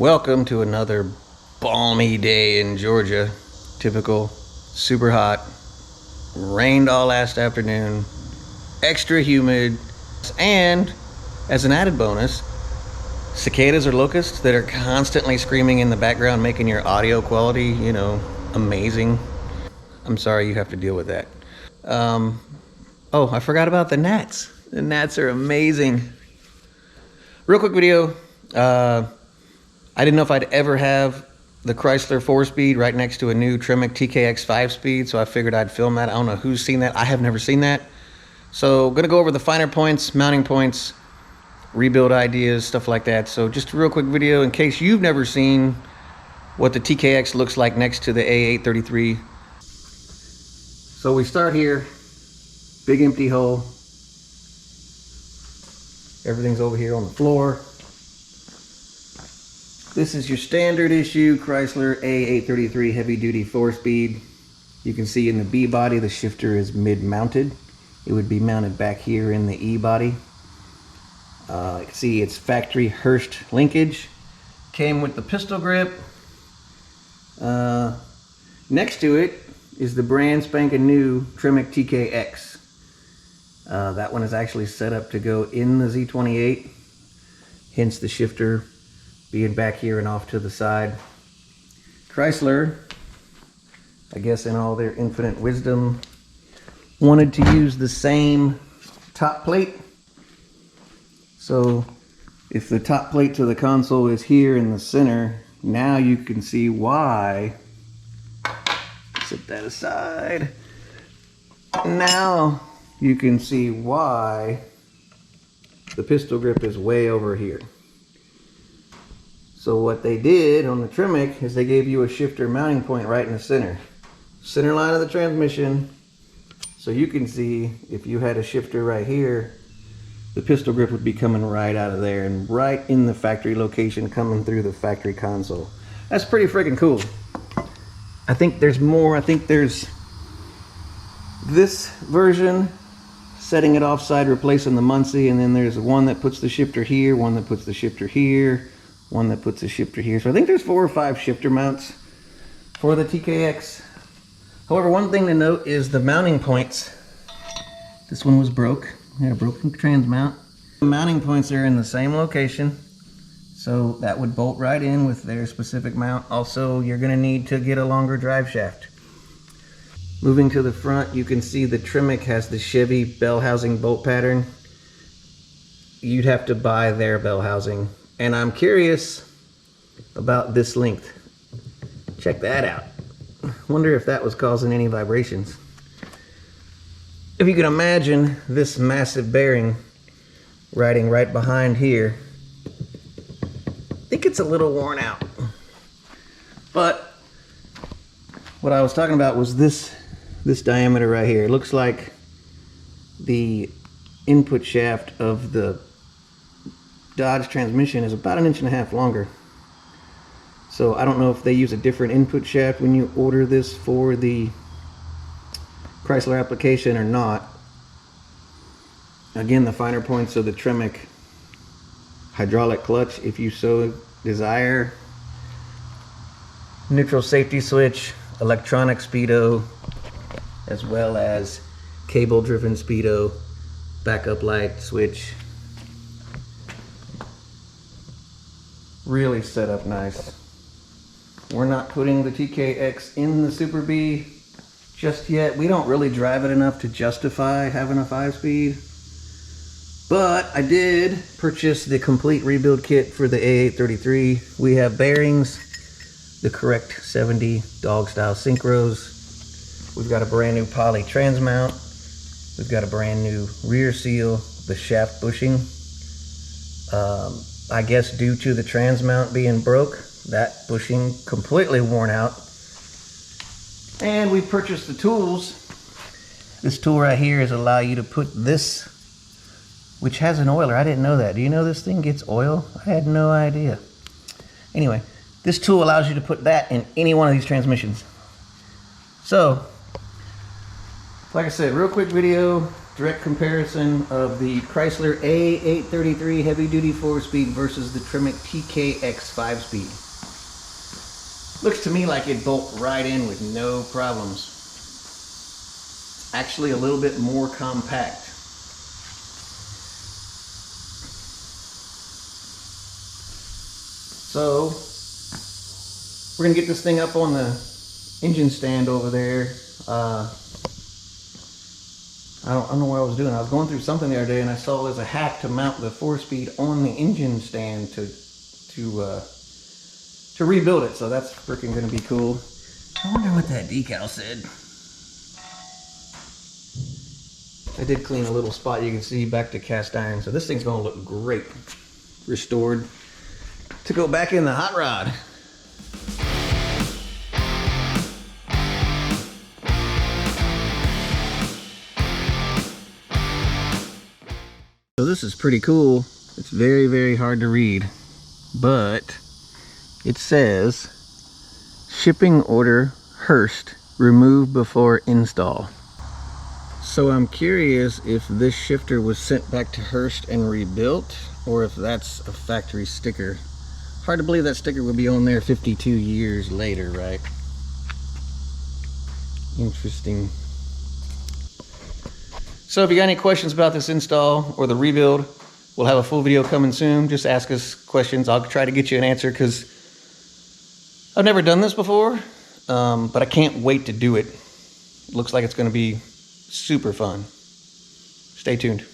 Welcome to another balmy day in Georgia. Typical, super hot, rained all last afternoon, extra humid, and as an added bonus, cicadas or locusts that are constantly screaming in the background, making your audio quality, you know, amazing. I'm sorry you have to deal with that. Oh, I forgot about the gnats. The gnats are amazing. Real quick video. I didn't know if I'd ever have the Chrysler 4-speed right next to a new Tremec TKX 5-speed, so I figured I'd film that. I don't know who's seen that. I have never seen that. So I'm gonna go over the finer points, mounting points, rebuild ideas, stuff like that. So just a real quick video in case you've never seen what the TKX looks like next to the A-833. So we start here, big empty hole. Everything's over here on the floor. This is your standard issue Chrysler A-833 heavy duty 4-speed. You can see in the B body the shifter is mid-mounted. It would be mounted back here in the E body. You can see it's factory Hurst linkage. Came with the pistol grip. Next to it is the brand spanking new Tremec TKX. That one is actually set up to go in the Z28, hence the shifter being back here and off to the side. Chrysler, I guess in all their infinite wisdom, wanted to use the same top plate. So if the top plate to the console is here in the center, now you can see why. Set that aside. Now you can see why the pistol grip is way over here. So what they did on the Tremec is they gave you a shifter mounting point right in the center line of the transmission. So you can see if you had a shifter right here, the pistol grip would be coming right out of there and right in the factory location, coming through the factory console. That's pretty freaking cool. I think there's more. I think there's this version, setting it offside, replacing the Muncie, and then there's one that puts the shifter here, one that puts the shifter here, one that puts the shifter here. So I think there's 4 or 5 shifter mounts for the TKX. However, one thing to note is the mounting points. This one was broke. It had a broken trans mount. The mounting points are in the same location, so that would bolt right in with their specific mount. Also, you're gonna need to get a longer drive shaft. Moving to the front, you can see the Tremec has the Chevy bell housing bolt pattern. You'd have to buy their bell housing. And I'm curious about this length. Check that out. Wonder if that was causing any vibrations. If you can imagine this massive bearing riding right behind here, I think it's a little worn out. But what I was talking about was this diameter right here. It looks like the input shaft of the Dodge transmission is about 1.5 inches longer. So I don't know if they use a different input shaft when you order this for the Chrysler application or not. Again, the finer points of the Tremec hydraulic clutch, if you so desire. Neutral safety switch, electronic speedo, as well as cable driven speedo, backup light switch. Really set up nice. We're not putting the TKX in the Super B just yet. We don't really drive it enough to justify having a 5-speed. But I did purchase the complete rebuild kit for the A-833. We have bearings, the correct 70 dog style synchros. We've got a brand new poly trans mount. We've got a brand new rear seal, the shaft bushing. I guess due to the trans mount being broke, that bushing completely worn out. And we purchased the tools. This tool right here is allow you to put this, which has an oiler. I didn't know that. Do you know this thing gets oil? I had no idea. Anyway, this tool allows you to put that in any one of these transmissions. So, like I said, real quick video. Direct comparison of the Chrysler A-833 heavy-duty 4-speed versus the Tremec TKX 5-speed. Looks to me like it'd bolt right in with no problems. Actually a little bit more compact. So we're gonna get this thing up on the engine stand over there. I don't know what I was doing. I was going through something the other day and I saw there's a hack to mount the 4-speed on the engine stand to rebuild it. So that's freaking gonna be cool. I wonder what that decal said. I did clean a little spot, you can see, back to cast iron. So this thing's gonna look great, restored, to go back in the hot rod. So this is pretty cool. It's very, very hard to read, but it says, shipping order Hurst, remove before install. So I'm curious if this shifter was sent back to Hurst and rebuilt, or if that's a factory sticker. Hard to believe that sticker would be on there 52 years later, right? Interesting. So if you got any questions about this install or the rebuild, we'll have a full video coming soon. Just ask us questions. I'll try to get you an answer because I've never done this before, but I can't wait to do it. It looks like it's going to be super fun. Stay tuned.